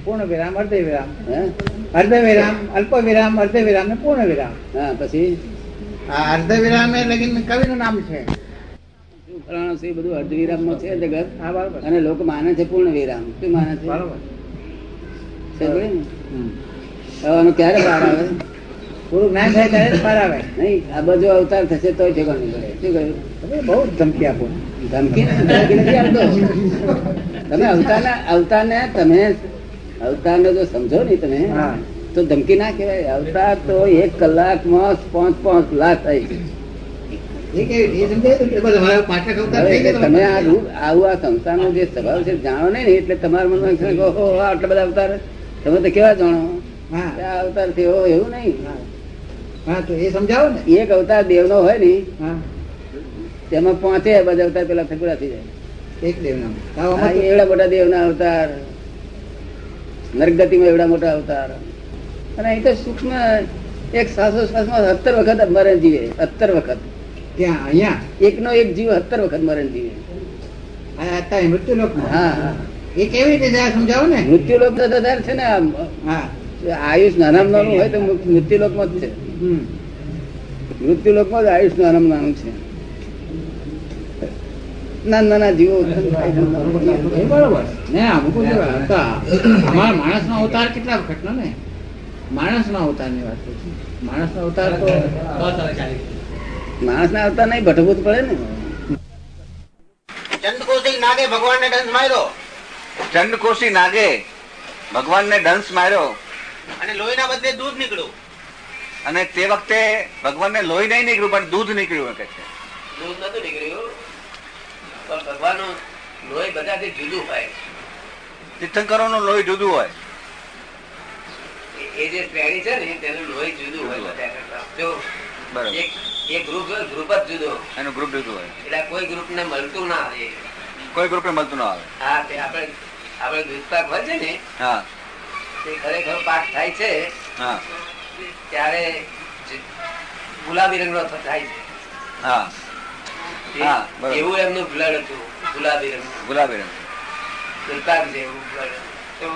પૂર્ણ વિરામ, અર્ધ વિરામ, અર્ધ વિરામ, અલ્પ વિરામ, અર્ધ વિરામ ને પૂર્ણ વિરામ. હા, પછી આ અર્ધ વિરામ એ લગીન કવિનું નામ છે. ફલાણું છે એ બધું અર્ધ વિરામમાં છે જગત. હા, બરાબર. અને લોકો માને છે પૂર્ણ વિરામ. શું માને છે? બરાબર. સમજ્યો ને? હવે આનું ક્યારે બહાર આવે? પૂરું જ્ઞાન થાય ત્યારે જ બહાર આવે. નહીં, આ બધો અવતાર થશે તો ઠેકાણું પડે. શું કહ્યું? હવે બહુ ધમકી આપો. ધમકી નથી આવતો. તમે અવતારને તમે અવતારને જો સમજો ને તમે, હા. તો ધમકી ના કહેવાય. અવતાર તો 1 કલાકમાં 5 લાખ થાય છે. એ કેવી એ સમજાય તો બસ હવે પાછા અવતાર થઈ ગયા તમે આ રૂપ આવું આ સંસારનો જે સ્વભાવ છે જાણો નહીં ને, એટલે તમારા મનમાં એમ કે ઓહો આટલા બધા અવતાર. તમે તો કેવા જાણો હા. આ અવતાર થયો એવું નહીં. હા, તો એ સમજાવો ને. એક અવતાર દેવનો હોય ને હા, તેમાં 5 બધા અવતાર પેલા પૂરા થઈ જાય. એક દેવનામ. હા, એવડા મોટા દેવના અવતાર, નરગતિમાં એવડા મોટા અવતાર, અને અહીં તો સૂક્ષ્મ એક શ્વાસોશ્વાસમાં 17 વખત મરણ જીવે. 17 વખત ત્યાં અહીંયા એકનો એક જીવ 17 વખત મરણ જીવે. અત્યારે મૃત્યુલોક. હા, હા. એ કેવી રીતે જરા સમજાવો ને. મૃત્યુલોક તો વધારે છે ને. હા. આયુષ નાનામાં નાનું હોય તો મૃત્યુલોકમાં જ છે. મૃત્યુલોકમાં જ આયુષ નાનામાં નાનું છે. નાના જીવો એ બરોબર ને. અમુક અમારા માણસ નો અવતાર કેટલા વખત નો ને. માણસ નો અવતાર ની વાત કરું છું. માણસ નો અવતાર તો માણસ ના અવતાર નહીં ભટકવું જ પડે ને. ચંદ્રકોશી નાગે ભગવાનને દંશ માર્યો. ચંદ્રકોશી નાગે ભગવાનને દંશ માર્યો અને લોહીના બદલે દૂધ નીકળ્યું. અને તે વખતે ભગવાનને લોહી નહીં નીકળ્યું પણ દૂધ નીકળ્યું કે છે. દૂધ નતું નીકળ્યું, પણ ભગવાનનું લોહી બધાથી જુદું હોય. તીર્થંકરોનું લોહી જુદું હોય. એ જે શ્રેણી છે ને તેનું લોહી જુદું હોય બધા કરતા. જો બરાબર. એક ગ્રુપ જ જુદો, એનું ગ્રુપ જુદું હોય. એટલે કોઈ ગ્રુપ ને મળતું ના આવે. કોઈ ગ્રુપને મળતું ના આવે. હા, તે આપણે દૂધપાક હોય છે ને, હા, તે ખરેખર પાક થાય છે હા, ત્યારે ગુલાબી રંગ નો થાય છે. હા, હા, બરાબર. એવું એમનું બ્લડ હતું, ગુલાબી રંગ. ગુલાબી રંગ. દૂધપાક જેવું બ્લડ. તો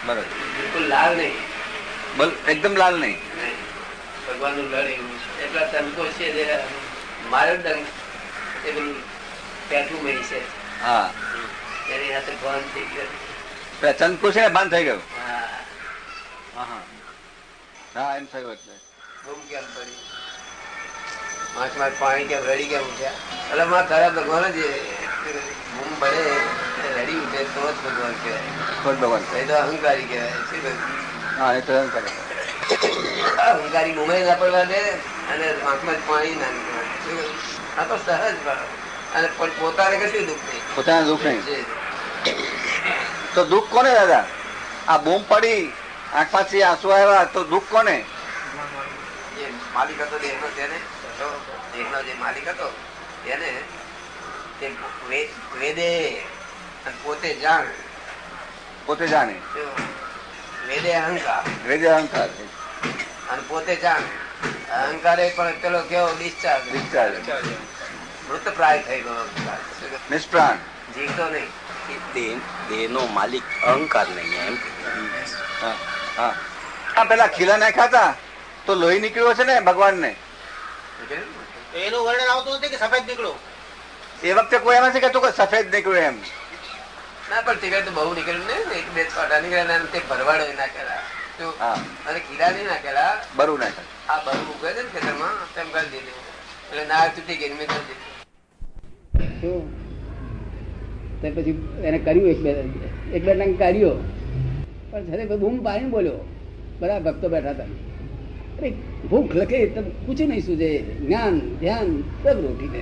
બરાબર. બિલકુલ લાલ નહીં. એકદમ લાલ નહીં. ભગવાન નું લડ એવું છે. એટલા સંતોષ છે જે મારો ડંગ એ પેલું પેટું મળી છે. હા, એની સાથે ભાન થઈ ગયું. ચંદ્રકોશી ને બંધ થઈ ગયું. હા, હા, હા, હા, એમ થયું. એટલે બૂમ કેમ પડી, આંખમાં પાણી કેમ રડી કેમ ઉઠ્યા. એટલે માં ખરા ભગવાન જ બૂમ પડે રડી ઉઠે તો જ ભગવાન કહેવાય. ખોટ ભગવાન. એ તો અહંકારી કહેવાય. શું કહ્યું? હા, એ તો એમ કરે. અહંકારી બૂમે ના પડવા દે અને આંખમાં પાણી ના નીકળવા દે. શું કહ્યું? આ તો સહજ ભાવ. અને પણ પોતાને કશું દુઃખ નહીં. પોતાના દુઃખ નહીં. તો દુઃખ કોને દાદા? આ બૂમ પડી, આંખમાંથી આંસુ આવ્યા, તો દુઃખ કોને? જે માલિક હતો દેહનો, તેને દેહનો જે માલિક હતો તેને તે વેદે અને પોતે જાણ. પોતે જાણે. વેદે અહંકાર વેદે અહંકાર છે. અને પોતે જાણ. અહંકારે પણ પેલો કેવો ડિસ્ચાર્જ મૃત પ્રાય થઈ ગયો. નિષ્પ્રાણ. જીવતો નહીં. દેહનો માલિક અહંકાર નહીં એમ. હા, હા. આ પેલા ખીલા નાખ્યા હતા તો લોહી નીકળ્યો છે ને ભગવાન ને. એનું વર્ણન આવતું નથી કે સફેદ નીકળ્યું. એ વખતે કોઈ એમ નથી કહેતું કે સફેદ નીકળ્યું એમ. ના, પણ ટીકા તો બહુ નીકળ્યું ને. એક બે છોટા નીકળ્યા તે ભરવાડો નાખેલા. હા, અને ખીલા નહીં નાખેલા. બરું નાખ્યા. આ બરું ઉગે છે ને ખેતરમાં તેમ કરી દીધું. એટલે ના તૂટી ગઈ મેં કરી દીધું. શું? તો પછી એને કર્યું એક બે રંગ કર્યો, પણ છતાં બૂમ પાડીને બોલ્યો. બધા ભક્તો બેઠા હતા. અરે ભૂખ લખે તો પૂછ્યું નહીં શું છે? જ્ઞાન ધ્યાન સબ રોટી દે.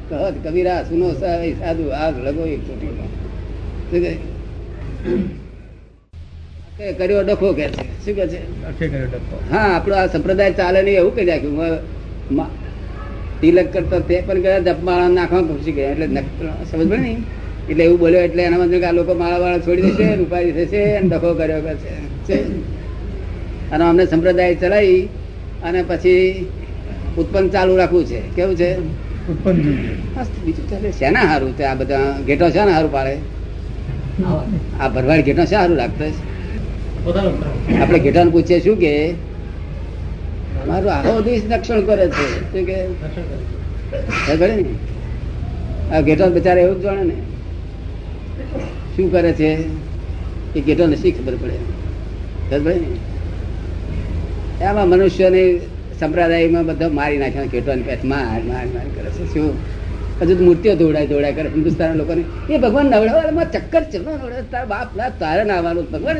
કહત કબીરા સુનો સાધુ આગ લગો એક ચોટીમાં. શું કહે? કર્યો ડખો કે છે. શું કે છે? હા, આપણો આ સંપ્રદાય ચાલે નહીં એવું કહી રાખ્યું. તિલક કરતો તે પણ ગયા જપમાળા નાખવા પૂછી ગયા. એટલે સમજ પડે ને. એટલે એવું બોલ્યો એટલે એના માટે આ લોકો માળા વાળા છોડી દેશે, ઉપાડી થશે અને ડખો કર્યો કે છે. અને અમને સંપ્રદાય ચલાવી અને પછી ઉત્પન્ન ચાલુ રાખવું છે. કેવું છે? બીજું ચાલે. શેના હારું? આ બધા ઘેટો શેના હારું પાડે? આ ભરવાડ ઘેટો સારું લાગતો આપણે ઘેટાને પૂછીએ શું કે મારું આખો દિવસ રક્ષણ કરે છે શું કે ખબર ને આ ઘેટો બિચારા એવું જ જાણે ને શું કરે છે એ ઘેટોને શી ખબર પડે ખબર ને એમાં મનુષ્યની સંપ્રદાયમાં બધા મારી નાખ્યા ઘેટોની પેટ માર માર માર કરે છે શું હજુ મૂર્તિઓ દોડાય કરે હિન્દુસ્તાન લોકોને એ ભગવાન નવડાવવામાં ચક્કર છે તારા બાપ ના તારે ના આવવાનું ભગવાન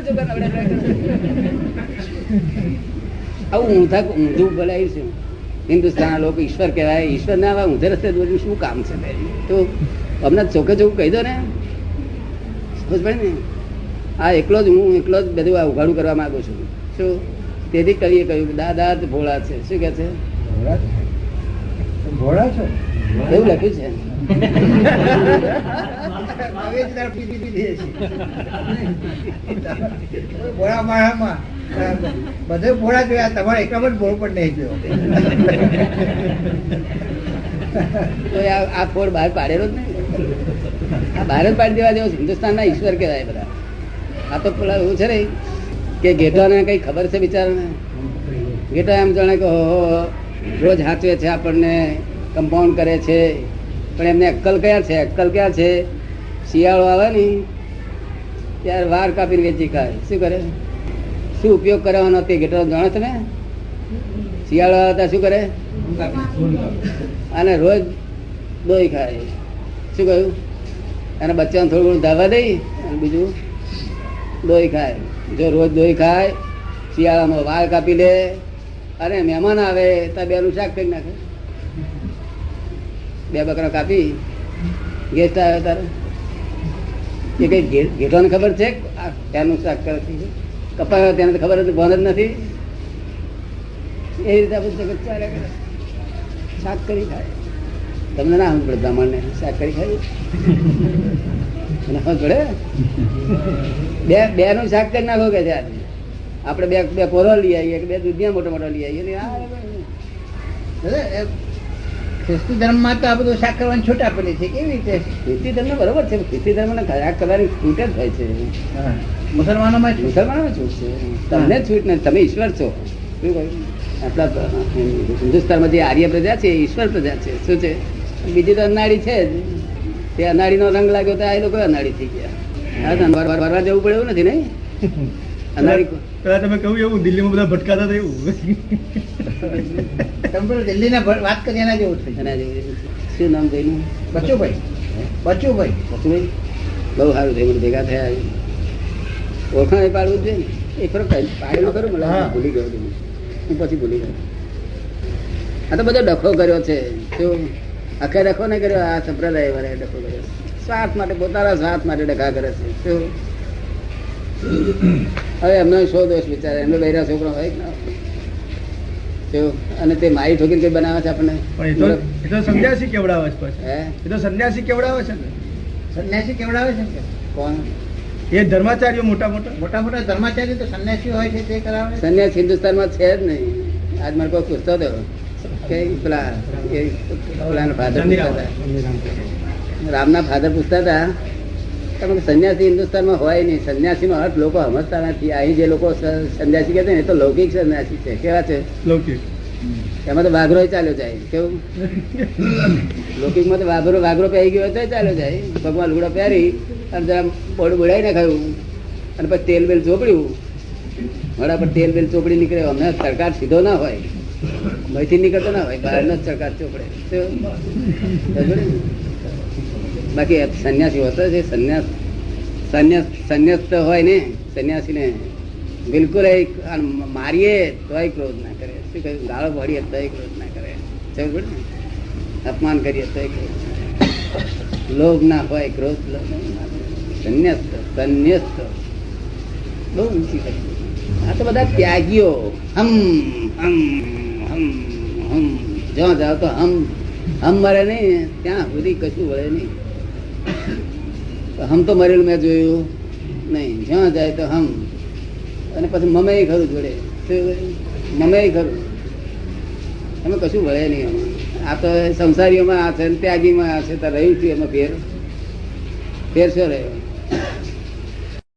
આવું ઊંધું બોલાયું છે હિન્દુસ્તાન લોકો ઈશ્વર કહેવાય ઈશ્વર ના આવા ઊંધે રસ્તે દોર્યું શું કામ છે તો અમને ચોખ્ખે ચોખ્ખું કહી દો ને સમજ પડે ને આ હું એકલો જ બધું આ ઉઘાડું કરવા માંગુ છું શું તેથી કવિએ કહ્યું દાદા ભોળા છે શું કે છે ભોળા છો એવું લખ્યું છે ભોળા માળામાં બધે ભોળા જોયા તમારે એકલા પણ ભોળ પણ નહીં જોયો તો આ ફોડ બહાર પાડેલો જ નહીં આ બહાર જ પાડી દેવા જેવો હિન્દુસ્તાનના ઈશ્વર કહેવાય બધા આ તો પેલા એવું છે ને કે ઘેટાને કઈ ખબર છે બિચારાને ઘેટા એમ જાણે કે રોજ હાચવે છે આપણને કમ્પાઉન્ડ કરે છે પણ એમને અક્કલ ક્યાં છે શિયાળો આવે ને ત્યારે વાર કાપીને વેચી ખાય શું કરે શું ઉપયોગ કરવાનો તે ઘેટો જાણો તમે શિયાળો આવતા શું કરે અને રોજ દોઈ ખાય શું કહ્યું અને બચ્ચાને થોડું ઘણું ધાવા દઈ અને બીજું દોઈ ખાય જો રોજ દોઈ ખાય શિયાળામાં વાળ કાપી લે અને મહેમાન આવે તો બેનું શાક કરી નાખે બે બકરા કાપી ગેસ્ટ આવે તારે એ કઈ ઘેટોને ખબર છે ત્યાંનું શાક કરે કપાય તેને ખબર હતી ભાન જ નથી એ રીતે આપણે ચાલ્યા કરે શાક કરી ખાય તમને ના સમજ પડે બ્રાહ્મણ ને શાક કરી ખાય પડે બે નું શાક કરી નાખો કે છે આપડે બે પોરો લઈ આવીએ બે દૂધિયા મોટા મોટા લઈ આવીએ ખ્રિસ્તી ધર્મ માં તો આ બધું શાક કરવાની છૂટ આપેલી છે કેવી રીતે ખ્રિસ્તી ધર્મ બરોબર છે ખ્રિસ્તી ધર્મ ને શાક કરવાની છૂટ જ હોય છે મુસલમાનોમાં છૂટ છે તમને છૂટ ને તમે ઈશ્વર છો શું કહ્યું આપણા હિન્દુસ્તાનમાં જે આર્ય પ્રજા છે ઈશ્વર પ્રજા છે શું છે બીજી તો અનાળી છે જ તે અનાળી નો રંગ લાગ્યો તો આ લોકો અનાળી થઈ ગયા ફરવા જવું પડે એવું નથી નહીં અનાળી તમે કહ્યું એવું દિલ્હીમાં બધા ભટકાતા હતા એવું દિલ્હી ના વાત કરી એના જેવું થઈ એના જેવું શું નામ થયું બચુભાઈ બચુભાઈ બહુ સારું થયું મને ભેગા થયા ઓળખાણ પાડવું જોઈએ ને એ ફરક પાડેલું ખરું મને ભૂલી ગયો હું પછી ભૂલી ગયો આ તો બધો ડખો કર્યો છે શું આખે ડખો નહીં કર્યો આ સંપ્રદાય વાળા ડખો કર્યો સ્વાર્થ માટે પોતાના સ્વાર્થ માટે ડખા કરે છે શું હવે એમનો શો દોષ વિચારે એમનો બહેરા છોકરો હોય ના અને તે મારી ઠોકીને કઈ બનાવે છે આપણને સંન્યાસી કેવડાવે છે પછી એ તો સંન્યાસી કેવડાવે છે ને સંન્યાસી કેવડાવે છે ને કોણ એ ધર્માચાર્યો મોટા મોટા ધર્માચાર્ય તો સંન્યાસી હોય છે તે કરાવે સંન્યાસ હિન્દુસ્તાનમાં છે જ નહીં આજ મને કોઈ પૂછતો હતો કે પેલા ફાધર પૂછતા હતા રામના ફાધર પૂછતા હતા તમે સંન્યાસી હિન્દુસ્તાનમાં હોય નહીં સંન્યાસીનો અર્થ લોકો સમજતા નથી અહીં જે લોકો સંન્યાસી કહે છે ને એ તો લૌકિક સંન્યાસી છે કેવા છે લૌકિક એમાં તો વાઘરો ચાલ્યો જાય કેવું લૌકિકમાં તો વાઘરો પહેરી ગયો તો ચાલ્યો જાય ભગવાન લુગડો પહેરી અને જરા બોડું બોડાવી નાખાયું અને પછી તેલ બેલ ચોપડ્યું વડા પર તેલ બેલ ચોપડી નીકળે અમને સરકાર સીધો ના હોય મહીથી નીકળતો ના હોય બહારનો જ સરકાર ચોપડે બાકી સંન્યાસી હોતો છે સંન્યાસ તો હોય ને સંન્યાસીને બિલકુલ મારીએ તોય ક્રોધ ના કરે શું કહ્યું ગાળો ભળીએ તોય ક્રોધ ના કરે સમજ ને અપમાન કરીએ તોય ક્રોધ લોભ ના હોય ક્રોધ સંન્યાસ બહુ ઊંચી કરી આ તો બધા ત્યાગીઓ જ્યાં જાઓ તો હમ મરે નહીં ત્યાં સુધી કશું વળે નહીં હમ તો મરેલું મેં જોયું નહીં જ્યાં જાય તો હમ અને પછી મમે ખરું જોડે મમે ખરું એમાં કશું વળે નહીં આ તો સંસારીઓમાં આ છે ત્યાગીમાં આ છે તો રહ્યું છું એમાં ફેર શું રહ્યો